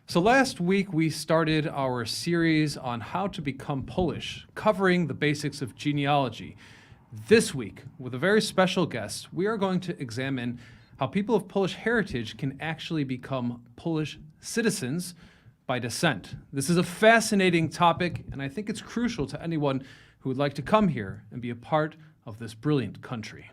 So last week we started our series on how to become Polish, covering the basics of genealogy. This week, with a very special guest, we are going to examine how people of Polish heritage can actually become Polish citizens by descent. This is a fascinating topic, and I think it's crucial to anyone who would like to come here and be a part of this brilliant country.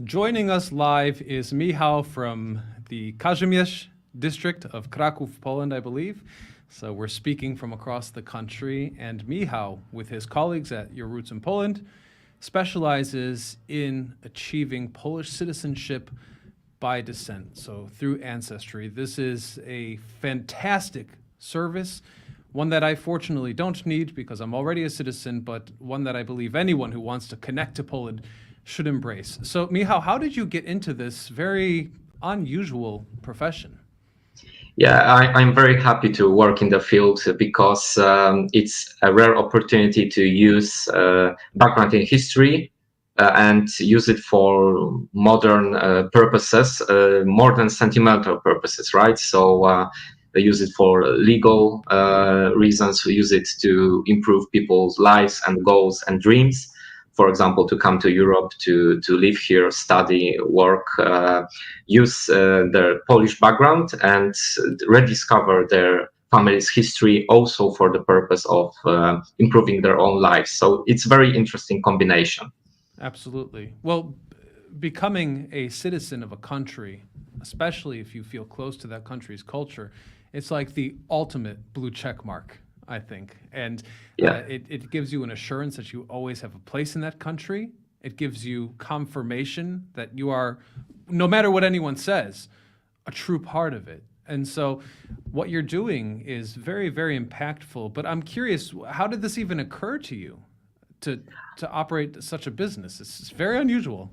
Joining us live is Michał from the Kazimierz district of Kraków, Poland, I believe. So we're speaking from across the country, and Michał, with his colleagues at Your Roots in Poland, specializes in achieving Polish citizenship by descent, so through ancestry. This is a fantastic service, one that I fortunately don't need because I'm already a citizen, but one that I believe anyone who wants to connect to Poland should embrace. So, Michał, how did you get into this very unusual profession? Yeah, I'm very happy to work in the field because it's a rare opportunity to use background in history and use it for modern purposes, more than sentimental purposes, right? So they use it for legal reasons. We use it to improve people's lives and goals and dreams. For example, to come to Europe, to live here, study, work, use their Polish background and rediscover their family's history also for the purpose of improving their own lives. So it's a very interesting combination. Absolutely. Well, becoming a citizen of a country, especially if you feel close to that country's culture, it's like the ultimate blue check mark, I think. And it gives you an assurance that you always have a place in that country. It gives you confirmation that you are, no matter what anyone says, a true part of it. And so what you're doing is very, very impactful. But I'm curious, how did this even occur to you to operate such a business? It's very unusual.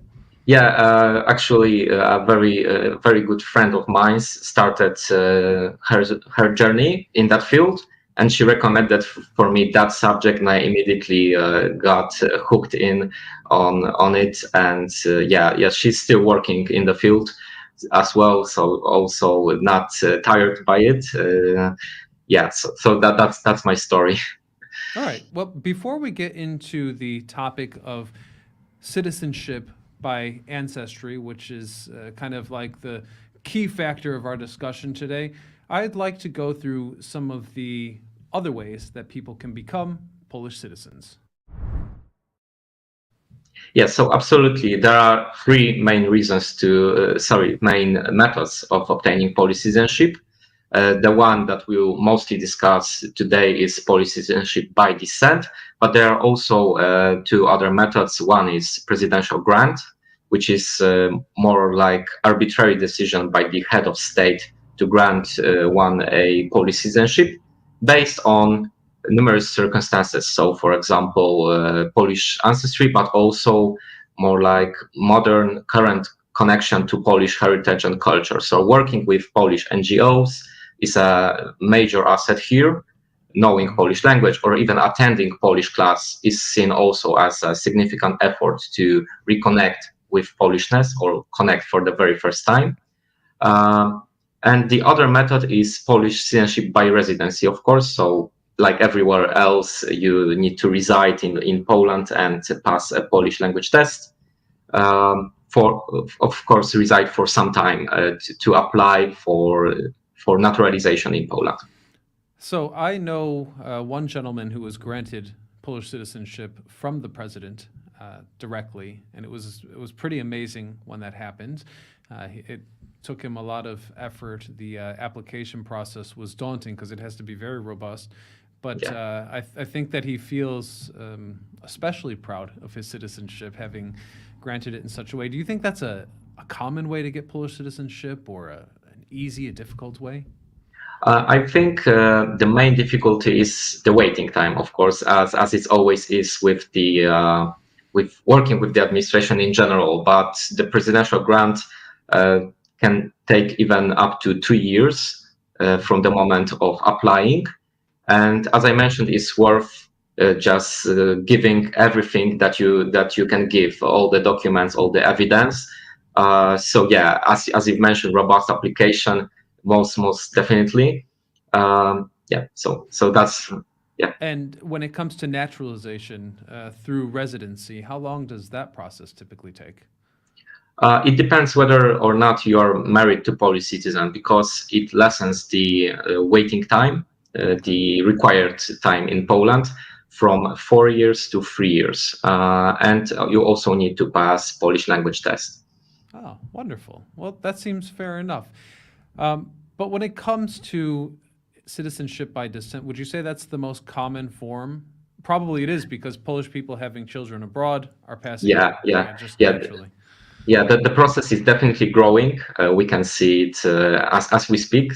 Yeah, actually, a very good friend of mine started her journey in that field. And she recommended for me that subject, and I immediately got hooked in on it. And she's still working in the field as well, so also not tired by it. So that's my story. All right. Well, before we get into the topic of citizenship by ancestry, which is kind of like the key factor of our discussion today, I'd like to go through some of the other ways that people can become Polish citizens. Yeah, so absolutely. There are three main main methods of obtaining Polish citizenship. The one that we'll mostly discuss today is Polish citizenship by descent, but there are also two other methods. One is presidential grant, which is more like arbitrary decision by the head of state to grant one a Polish citizenship based on numerous circumstances. So, for example, Polish ancestry, but also more like modern current connection to Polish heritage and culture. So working with Polish NGOs is a major asset here. Knowing Polish language or even attending Polish class is seen also as a significant effort to reconnect with Polishness or connect for the very first time. And the other method is Polish citizenship by residency, of course. So like everywhere else, you need to reside in Poland and pass a Polish language test. Of course, reside for some time to apply for naturalization in Poland. So I know one gentleman who was granted Polish citizenship from the president directly, and it was pretty amazing when that happened. It took him a lot of effort. The application process was daunting because it has to be very robust. But I think that he feels especially proud of his citizenship, having granted it in such a way. Do you think that's a common way to get Polish citizenship, or an easy, a difficult way? I think the main difficulty is the waiting time, of course, as it always is with the with working with the administration in general. But the presidential grant can take even up to 3 years from the moment of applying. And as I mentioned, it's worth just giving everything that you can give, all the documents, all the evidence. So yeah, as you've mentioned, robust application, most definitely. Yeah, so that's yeah. And when it comes to naturalization through residency, how long does that process typically take? It depends whether or not you are married to Polish citizen, because it lessens the waiting time, the required time in Poland, from 4 years to 3 years. And you also need to pass Polish language test. Oh, wonderful. Well, that seems fair enough. But when it comes to citizenship by descent, would you say that's the most common form? Probably it is, because Polish people having children abroad are passing it just naturally. Yeah, the process is definitely growing. We can see it as we speak.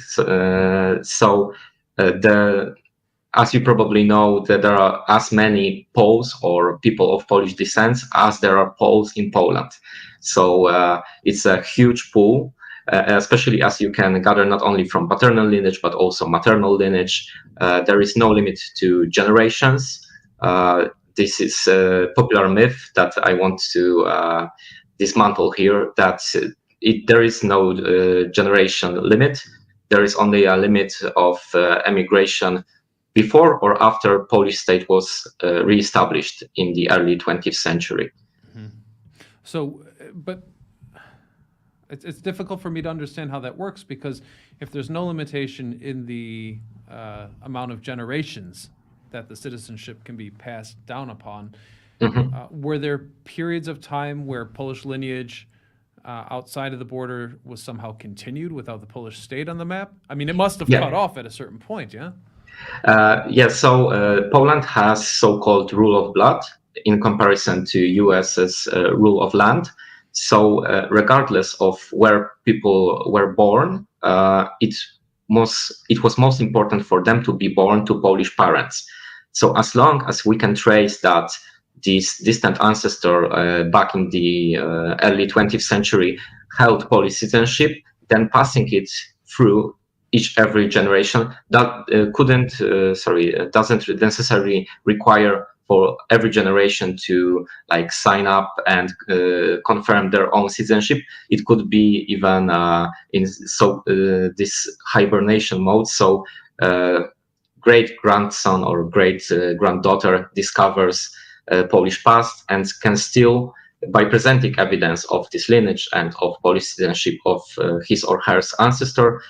As you probably know, that there are as many Poles or people of Polish descent as there are Poles in Poland. So it's a huge pool, especially as you can gather not only from paternal lineage but also maternal lineage. There is no limit to generations. This is a popular myth that I want to dismantle here, that there is no generation limit. There is only a limit of emigration before or after Polish state was reestablished in the early 20th century. Mm-hmm. So, but it's difficult for me to understand how that works, because if there's no limitation in the amount of generations that the citizenship can be passed down upon, were there periods of time where Polish lineage outside of the border was somehow continued without the Polish state on the map? I mean, it must have cut off at a certain point, yeah? So Poland has so-called rule of blood in comparison to US's rule of land. So regardless of where people were born, it was most important for them to be born to Polish parents. So as long as we can trace that this distant ancestor back in the early 20th century held Polish citizenship, then passing it through every generation that doesn't necessarily require for every generation to sign up and confirm their own citizenship. It could be even in this hibernation mode. So great grandson or great granddaughter discovers Polish past and can still, by presenting evidence of this lineage and of Polish citizenship of his or her ancestor,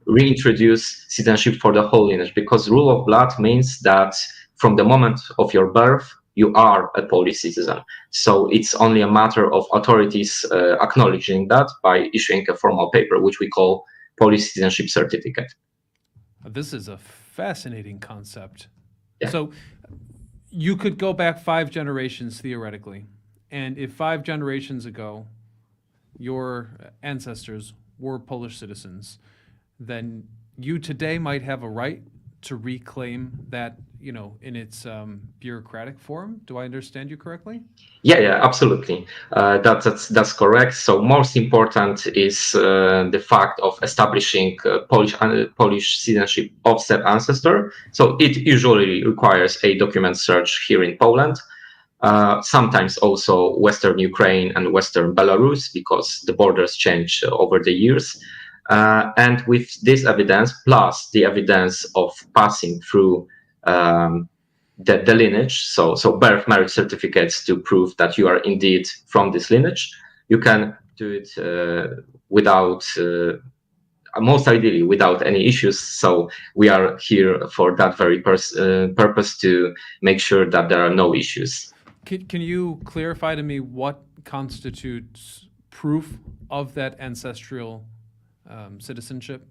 reintroduce citizenship for the whole lineage, because rule of blood means that from the moment of your birth, you are a Polish citizen. So it's only a matter of authorities acknowledging that by issuing a formal paper, which we call Polish citizenship certificate. This is a fascinating concept. Yeah. So you could go back 5 generations theoretically, and if 5 generations ago your ancestors were Polish citizens, then you today might have a right to reclaim that, in its bureaucratic form. Do I understand you correctly? Yeah, absolutely. That's correct. So most important is the fact of establishing Polish citizenship of said ancestor. So it usually requires a document search here in Poland. Sometimes also Western Ukraine and Western Belarus, because the borders change over the years. And with this evidence, plus the evidence of passing through the lineage, so birth, marriage certificates to prove that you are indeed from this lineage, you can do it without, most ideally, without any issues. So we are here for that very purpose, to make sure that there are no issues. Can you clarify to me what constitutes proof of that ancestral citizenship?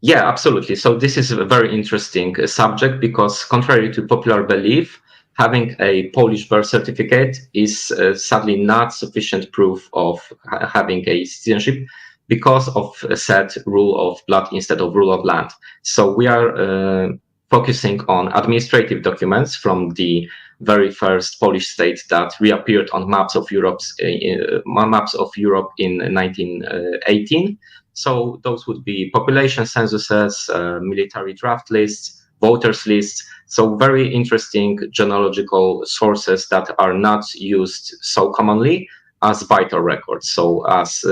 Yeah, absolutely. So this is a very interesting subject, because contrary to popular belief, having a Polish birth certificate is sadly not sufficient proof of having a citizenship, because of a said rule of blood instead of rule of land. So we are focusing on administrative documents from the very first Polish state that reappeared on maps of Europe in 1918. So those would be population censuses, military draft lists, voters lists. So very interesting genealogical sources that are not used so commonly as vital records. So as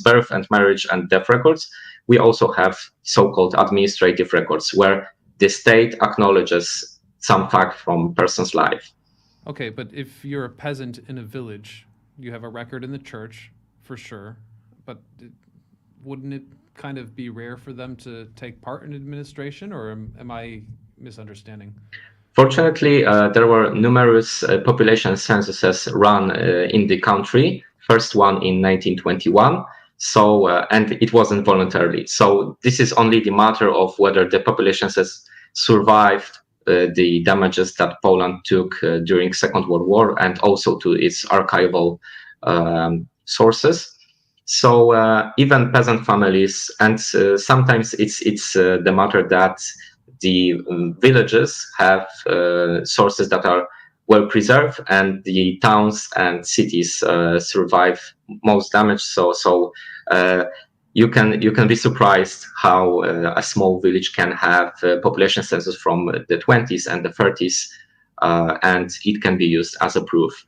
birth and marriage and death records, we also have so-called administrative records where the state acknowledges some fact from person's life. Okay, but if you're a peasant in a village, you have a record in the church, for sure, but wouldn't it kind of be rare for them to take part in administration, or am I misunderstanding? Fortunately, there were numerous population censuses run in the country. First one in 1921. So, and it wasn't voluntarily. So this is only the matter of whether the population census survived the damages that Poland took during Second World War and also to its archival sources. So even peasant families, and sometimes it's the matter that the villages have sources that are well preserved, and the towns and cities survive most damage. So you can be surprised how a small village can have population census from the 20s and the 30s, and it can be used as a proof.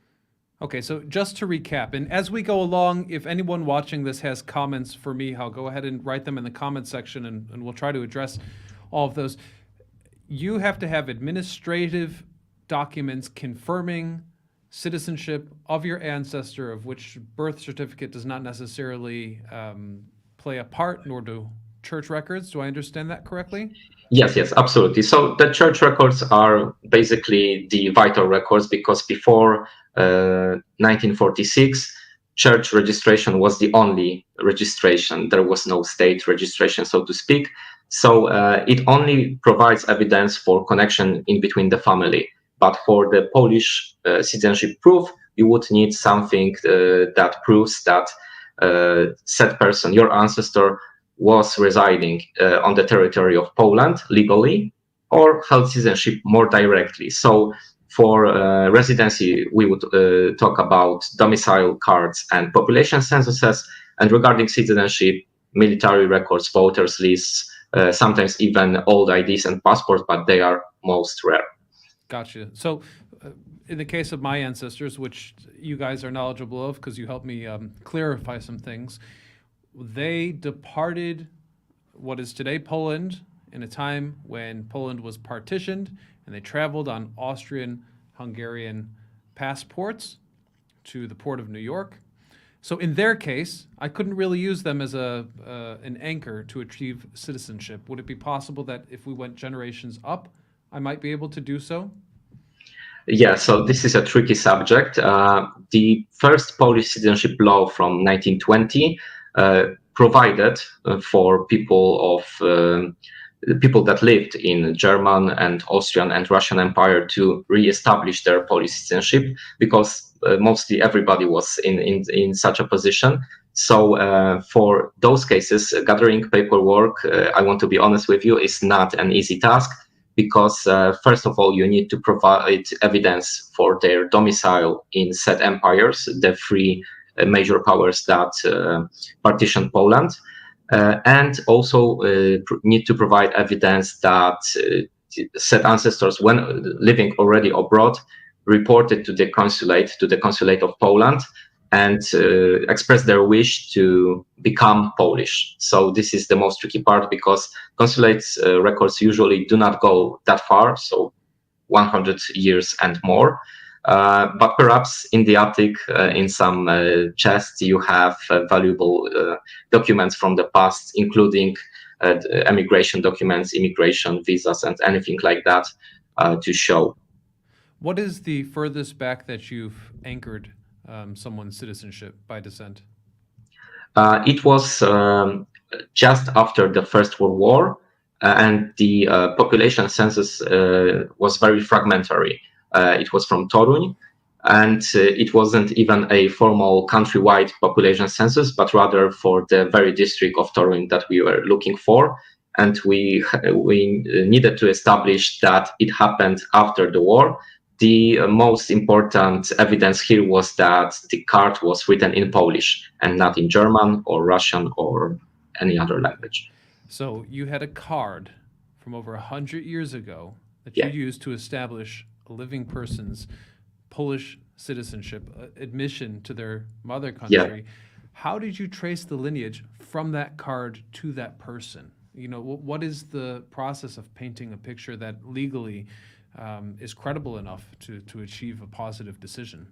Okay, so just to recap, and as we go along, if anyone watching this has comments for me, I'll go ahead and write them in the comment section, and we'll try to address all of those. You have to have administrative documents confirming citizenship of your ancestor, of which birth certificate does not necessarily play a part, nor do church records. Do I understand that correctly? Yes, absolutely. So the church records are basically the vital records because before 1946, church registration was the only registration. There was no state registration, so to speak. So it only provides evidence for connection in between the family. But for the Polish citizenship proof, you would need something that proves that said person, your ancestor, was residing on the territory of Poland legally or held citizenship more directly. So for residency, we would talk about domicile cards and population censuses. And regarding citizenship, military records, voters lists, sometimes even old IDs and passports, but they are most rare. Gotcha. So in the case of my ancestors, which you guys are knowledgeable of because you helped me clarify some things, they departed what is today Poland in a time when Poland was partitioned, and they traveled on Austrian-Hungarian passports to the port of New York. So in their case, I couldn't really use them as an anchor to achieve citizenship. Would it be possible that if we went generations up, I might be able to do so? Yeah, so this is a tricky subject. The first Polish citizenship law from 1920 provided for people that lived in German and Austrian and Russian Empire to re-establish their Polish citizenship because mostly everybody was in such a position. So for those cases, gathering paperwork, I want to be honest with you, is not an easy task because first of all, you need to provide evidence for their domicile in said empires, the three major powers that partitioned Poland, and also need to provide evidence that said ancestors, when living already abroad, reported to the consulate of Poland, and express their wish to become Polish. So this is the most tricky part because consulate records usually do not go that far, so 100 years and more. But perhaps in the attic, in some chests, you have valuable documents from the past, including emigration documents, immigration visas, and anything like that to show. What is the furthest back that you've anchored someone's citizenship by descent? It was just after the First World War, and the population census was very fragmentary. It was from Toruń, and it wasn't even a formal countrywide population census, but rather for the very district of Toruń that we were looking for. and we needed to establish that it happened after the war. The most important evidence here was that the card was written in Polish and not in German or Russian or any other language. So you had a card from over 100 years ago that you Yeah. used to establish a living person's Polish citizenship, admission to their mother country. How did you trace the lineage from that card to that person? You know, what is the process of painting a picture that legally is credible enough to achieve a positive decision?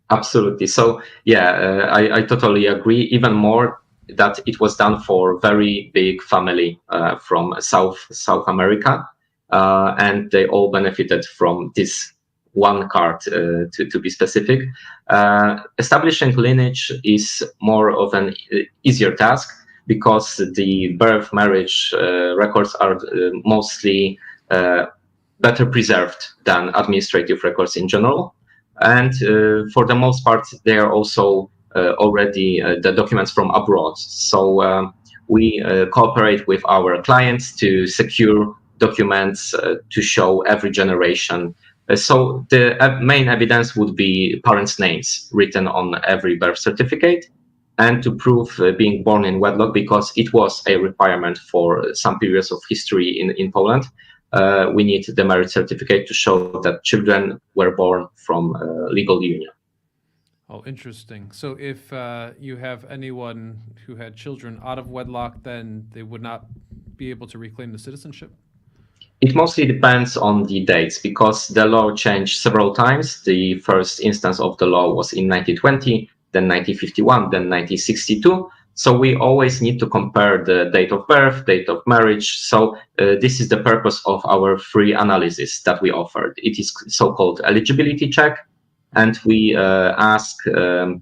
Absolutely. So yeah, I totally agree. Even more that it was done for very big family from South America, and they all benefited from this one card. To be specific, establishing lineage is more of an easier task because the birth marriage records are mostly better preserved than administrative records in general. And for the most part, they are also already the documents from abroad. So we cooperate with our clients to secure documents to show every generation. So the main evidence would be parents' names written on every birth certificate, and to prove being born in wedlock, because it was a requirement for some periods of history in Poland. We need the marriage certificate to show that children were born from legal union. Oh, interesting. So if you have anyone who had children out of wedlock, then they would not be able to reclaim the citizenship? It mostly depends on the dates because the law changed several times. The first instance of the law was in 1920, then 1951, then 1962. So we always need to compare the date of birth, date of marriage. So this is the purpose of our free analysis that we offered. It is so-called eligibility check, and we ask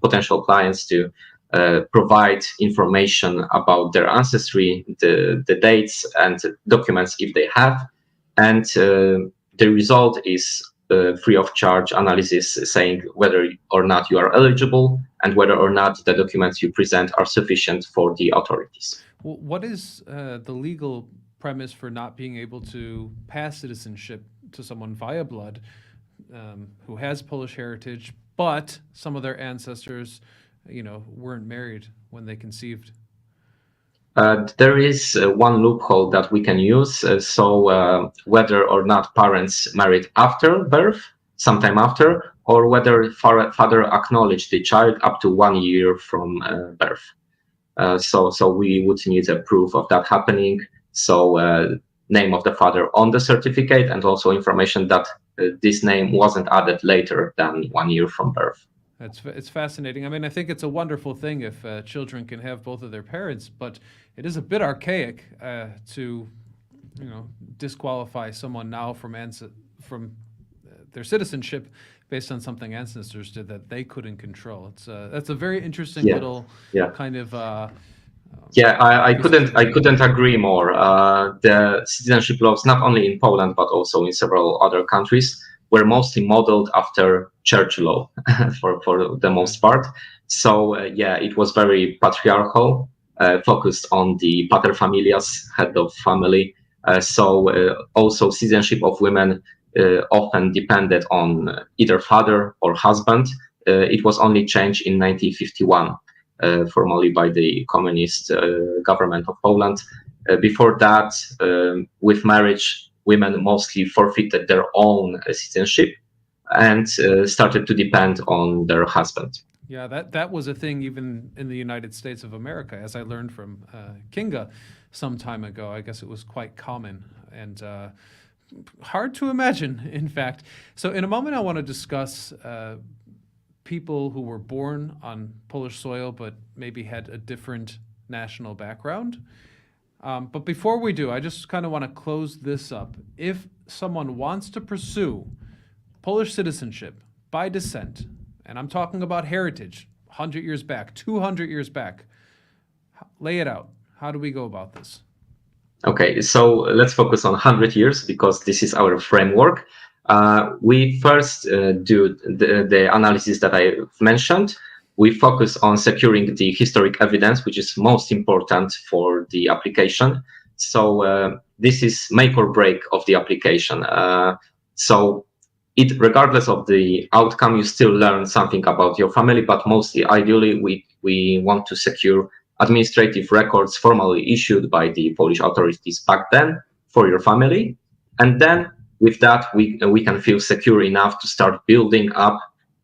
potential clients to provide information about their ancestry, the dates and documents if they have. And the result is free of charge analysis saying whether or not you are eligible and whether or not the documents you present are sufficient for the authorities. Well, what is the legal premise for not being able to pass citizenship to someone via blood who has Polish heritage, but some of their ancestors, weren't married when they conceived? There is one loophole that we can use. Whether or not parents married after birth, sometime after, or whether father acknowledged the child up to 1 year from birth. So we would need a proof of that happening. So name of the father on the certificate, and also information that this name wasn't added later than 1 year from birth. It's fascinating. I mean, I think it's a wonderful thing if children can have both of their parents, but it is a bit archaic to, disqualify someone now from their citizenship based on something ancestors did that they couldn't control. That's a very interesting little kind of. I couldn't agree more. The citizenship laws, not only in Poland but also in several other countries, were mostly modeled after church law for the most part. So it was very patriarchal, focused on the paterfamilias, head of family. Also citizenship of women often depended on either father or husband. It was only changed in 1951, formally by the communist government of Poland. Before that, with marriage, women mostly forfeited their own citizenship and started to depend on their husband. Yeah, that was a thing even in the United States of America, as I learned from Kinga some time ago. I guess it was quite common and hard to imagine, in fact. So in a moment, I want to discuss people who were born on Polish soil but maybe had a different national background. But before we do, I just kind of want to close this up. If someone wants to pursue Polish citizenship by descent, and I'm talking about heritage, 100 years back, 200 years back, lay it out. How do we go about this? Okay, so let's focus on 100 years because this is our framework. We first do the analysis that I've mentioned. We focus on securing the historic evidence, which is most important for the application. So this is make or break of the application. So regardless of the outcome, you still learn something about your family, but mostly, ideally, we want to secure administrative records formally issued by the Polish authorities back then for your family. And then with that, we can feel secure enough to start building up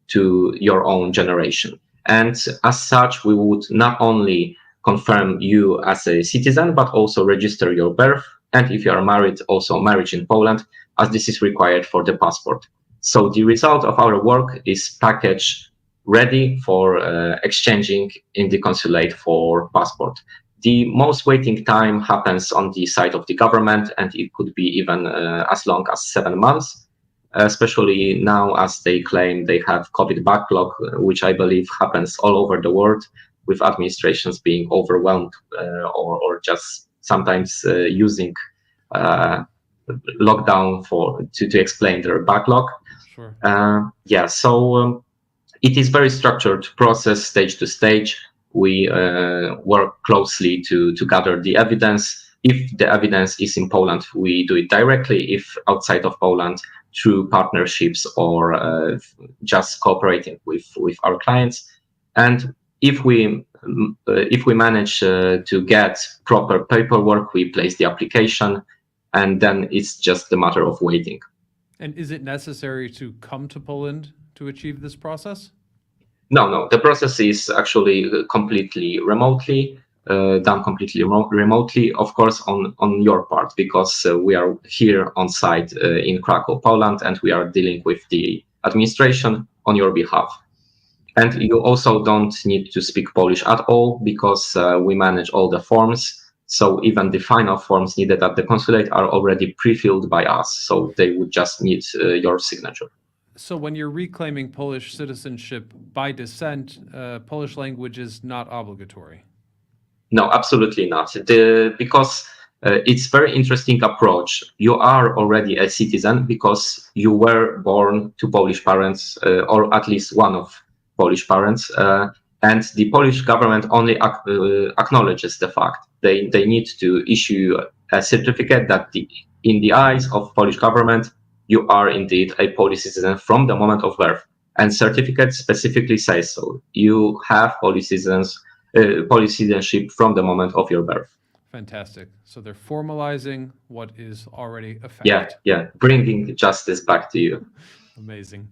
to your own generation. And as such, we would not only confirm you as a citizen, but also register your birth. And if you are married, also marriage in Poland, as this is required for the passport. So the result of our work is package ready for exchanging in the consulate for passport. The most waiting time happens on the side of the government, and it could be even as long as 7 months, especially now as they claim they have COVID backlog, which I believe happens all over the world, with administrations being overwhelmed or just sometimes using lockdown to explain their backlog. Sure. So it is very structured process, stage to stage. We work closely to gather the evidence. If the evidence is in Poland, we do it directly. If outside of Poland, through partnerships or just cooperating with our clients. And if we manage to get proper paperwork, we place the application, and then it's just a matter of waiting. And is it necessary to come to Poland to achieve this process? No. The process is actually completely remotely done completely remotely, of course, on your part, because we are here on site in Krakow, Poland, and we are dealing with the administration on your behalf. And you also don't need to speak Polish at all, because we manage all the forms. So even the final forms needed at the consulate are already pre-filled by us. So they would just need your signature. So when you're reclaiming Polish citizenship by descent, Polish language is not obligatory? No, absolutely not. Because it's very interesting approach. You are already a citizen because you were born to Polish parents, or at least one of Polish parents. And the Polish government only acknowledges the fact. They need to issue a certificate that in the eyes of Polish government, you are indeed a Polish citizen from the moment of birth. And certificate specifically says so. You have Polish citizenship from the moment of your birth. Fantastic. So they're formalizing what is already a fact. Yeah, bringing justice back to you. Amazing.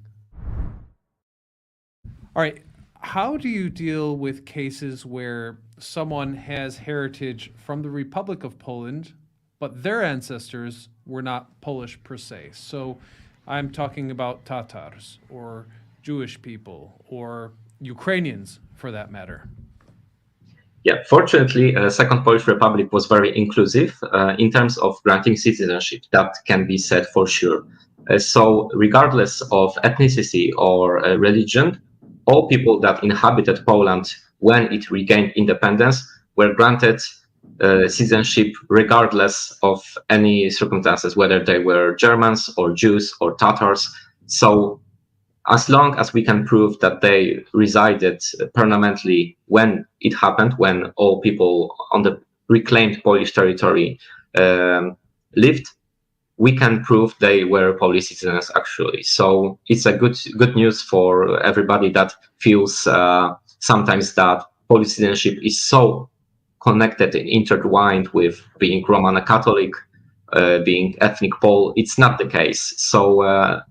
All right. How do you deal with cases where someone has heritage from the Republic of Poland, but their ancestors were not Polish per se? So I'm talking about Tatars or Jewish people or Ukrainians for that matter. Yeah, fortunately, Second Polish Republic was very inclusive in terms of granting citizenship. That can be said for sure. So regardless of ethnicity or religion, all people that inhabited Poland when it regained independence were granted citizenship regardless of any circumstances, whether they were Germans or Jews or Tatars. So as long as we can prove that they resided permanently when it happened, when all people on the reclaimed Polish territory lived, we can prove they were Polish citizens actually. So it's a good news for everybody that feels sometimes that Polish citizenship is so connected and intertwined with being Roman Catholic, being ethnic Pole. It's not the case. So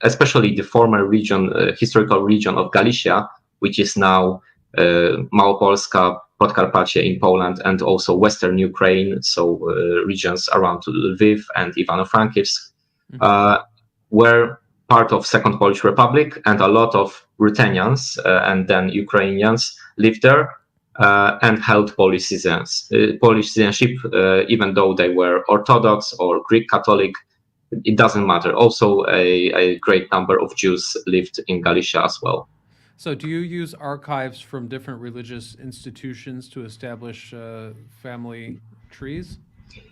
especially the former region, historical region of Galicia, which is now Małopolska, Podkarpacie in Poland, and also Western Ukraine, so regions around Lviv and Ivano-Frankivsk, were part of Second Polish Republic, and a lot of Ruthenians and then Ukrainians lived there and held Polish citizenship, even though they were Orthodox or Greek Catholic. It doesn't matter. Also, a great number of Jews lived in Galicia as well. So do you use archives from different religious institutions to establish family trees?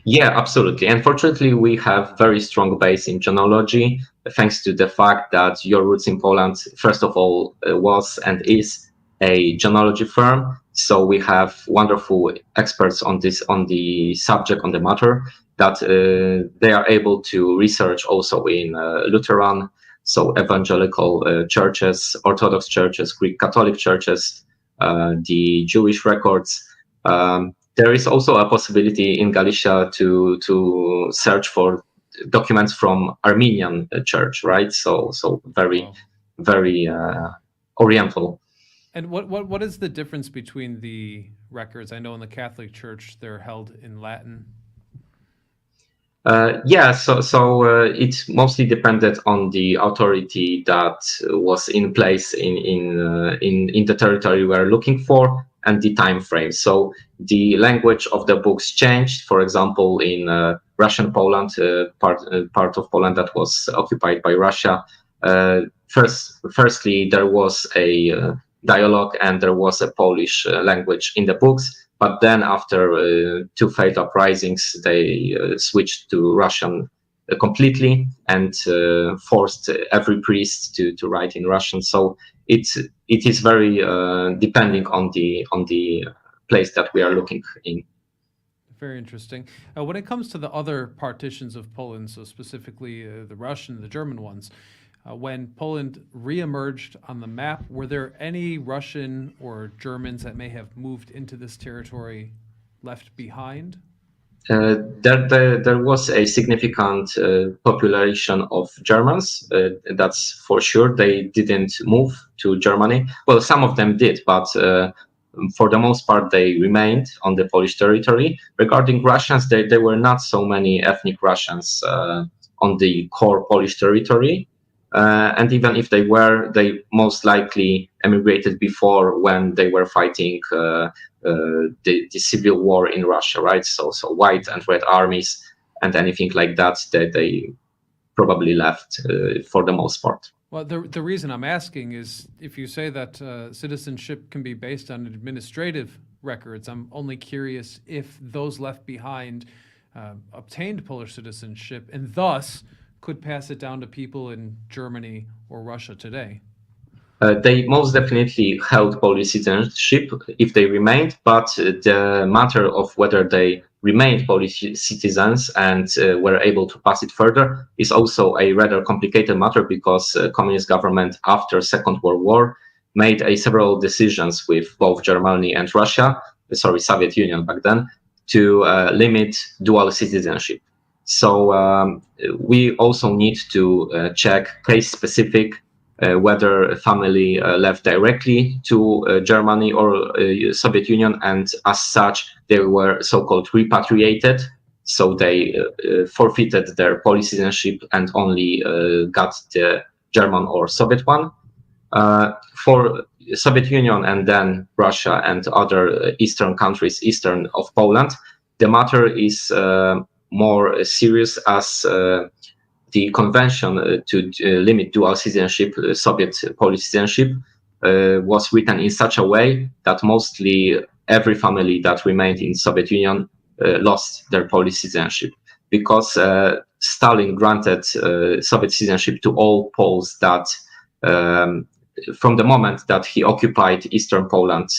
Yeah, absolutely. Unfortunately, we have very strong base in genealogy, thanks to the fact that your roots in Poland, first of all, was and is a genealogy firm. So we have wonderful experts on the subject, on the matter, that they are able to research also in Lutheran, so evangelical churches, Orthodox churches, Greek Catholic churches, the Jewish records. There is also a possibility in Galicia to search for documents from Armenian church, right? So very, Wow. very oriental. And what is the difference between the records? I know in the Catholic Church they're held in Latin. Yeah, it mostly depended on the authority that was in place in the territory we're looking for and the time frame. So the language of the books changed. For example, in Russian Poland, part of Poland that was occupied by Russia. Firstly, there was a dialogue and there was a Polish language in the books. But then, after two failed uprisings, they switched to Russian completely and forced every priest to write in Russian. So it is very depending on the place that we are looking in. Very interesting. When it comes to the other partitions of Poland, so specifically the Russian, the German ones, when Poland reemerged on the map, were there any Russian or Germans that may have moved into this territory left behind? There was a significant population of Germans. That's for sure. They didn't move to Germany. Well, some of them did, but for the most part, they remained on the Polish territory. Regarding Russians, there were not so many ethnic Russians on the core Polish territory. And even if they were, they most likely emigrated before when they were fighting the civil war in Russia, right? So white and red armies and anything like that, they probably left for the most part. Well, the reason I'm asking is if you say that citizenship can be based on administrative records, I'm only curious if those left behind obtained Polish citizenship and thus could pass it down to people in Germany or Russia today. They most definitely held Polish citizenship if they remained, but the matter of whether they remained Polish citizens and were able to pass it further is also a rather complicated matter because communist government after Second World War made several decisions with both Germany and Russia, Soviet Union back then, to limit dual citizenship. So we also need to check case specific whether a family left directly to Germany or Soviet Union, and as such they were so-called repatriated. So they forfeited their Polish citizenship and only got the German or Soviet one. For Soviet Union and then Russia and other eastern countries, eastern of Poland, the matter is more serious as the convention to limit dual citizenship, Soviet Polish citizenship, was written in such a way that mostly every family that remained in Soviet Union lost their Polish citizenship because Stalin granted Soviet citizenship to all Poles that from the moment that he occupied Eastern Poland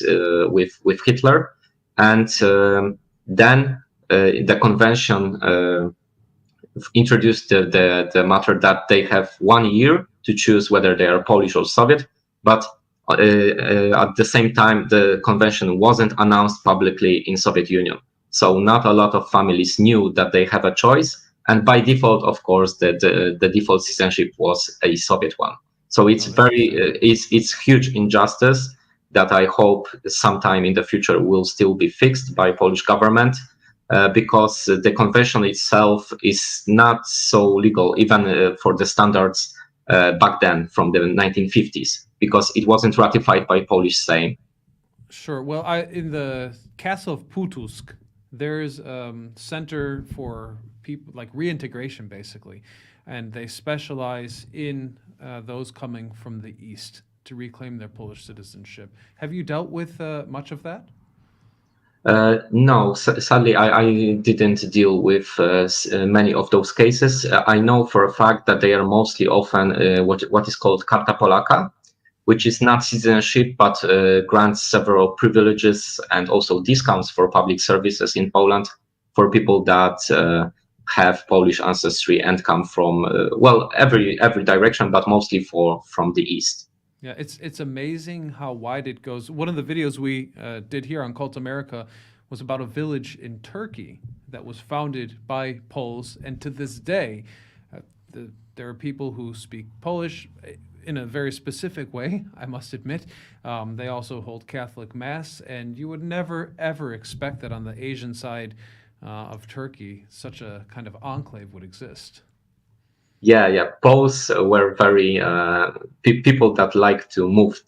with Hitler, and then the convention introduced the matter that they have 1 year to choose whether they are Polish or Soviet, but at the same time the convention wasn't announced publicly in Soviet Union, so not a lot of families knew that they have a choice, and by default, of course, the default citizenship was a Soviet one. So it's it's huge injustice that I hope sometime in the future will still be fixed by Polish government. Because the convention itself is not so legal, even for the standards back then from the 1950s, because it wasn't ratified by Polish Sejm. Sure. Well, in the Castle of Putusk, there's center for people like reintegration, basically, and they specialize in those coming from the East to reclaim their Polish citizenship. Have you dealt with much of that? No, sadly, I didn't deal with many of those cases. I know for a fact that they are mostly often what is called Karta Polaka, which is not citizenship, but grants several privileges and also discounts for public services in Poland for people that have Polish ancestry and come from every direction, but mostly from the east. Yeah, it's amazing how wide it goes. One of the videos we did here on Cult America was about a village in Turkey that was founded by Poles, and to this day, there are people who speak Polish in a very specific way, I must admit. They also hold Catholic Mass, and you would never, ever expect that on the Asian side of Turkey, such a kind of enclave would exist. Yeah. Poles were very people that like to move.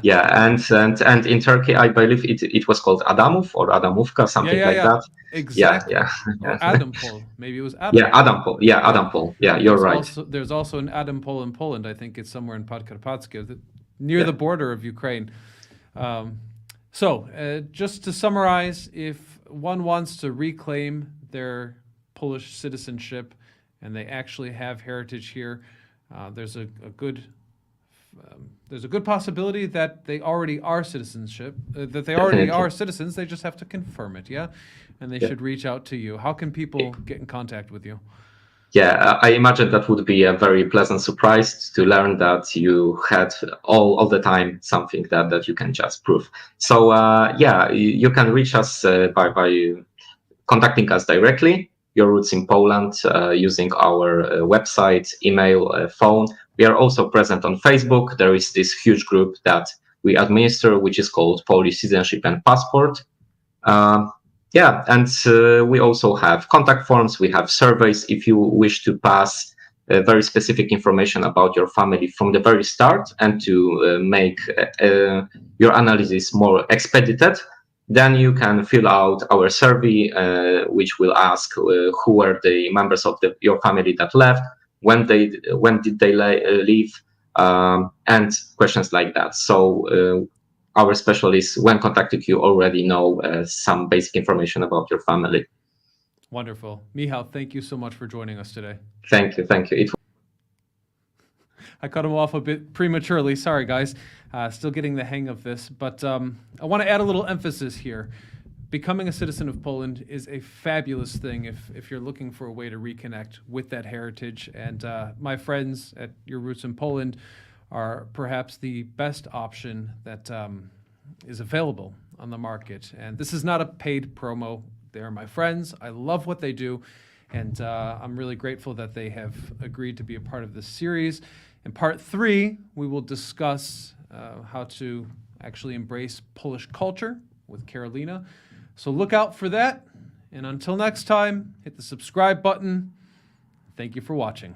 Yeah, and in Turkey, I believe it was called Adamów or Adamówka, something like that. Exactly. Yeah. Or Adampol. Maybe it was Adampol. Yeah, Adampol. Yeah, Adampol. Yeah, you're right. There's also an Adampol in Poland. I think it's somewhere in Podkarpackie, near the border of Ukraine. So, just to summarize, if one wants to reclaim their Polish citizenship and they actually have heritage here, there's a good possibility that they already are already are citizens. They just have to confirm it, and they should reach out to you. How can people get in contact with you? Yeah, I imagine that would be a very pleasant surprise to learn that you had all the time something that you can just prove. So you can reach us by contacting us directly. Your Roots in Poland, using our website, email, phone. We are also present on Facebook. There is this huge group that we administer, which is called Polish Citizenship and Passport. And we also have contact forms. We have surveys if you wish to pass very specific information about your family from the very start and to make your analysis more expedited. Then you can fill out our survey, which will ask who were the members of your family that left, when did they leave, and questions like that. So our specialists, when contacting you, already know some basic information about your family. Wonderful. Michał, thank you so much for joining us today. Thank you. I cut him off a bit prematurely. Sorry, guys. Still getting the hang of this. But I want to add a little emphasis here. Becoming a citizen of Poland is a fabulous thing if you're looking for a way to reconnect with that heritage. And my friends at Your Roots in Poland are perhaps the best option that is available on the market. And this is not a paid promo. They are my friends. I love what they do. And I'm really grateful that they have agreed to be a part of this series. In part 3, we will discuss how to actually embrace Polish culture with Karolina. So look out for that. And until next time, hit the subscribe button. Thank you for watching.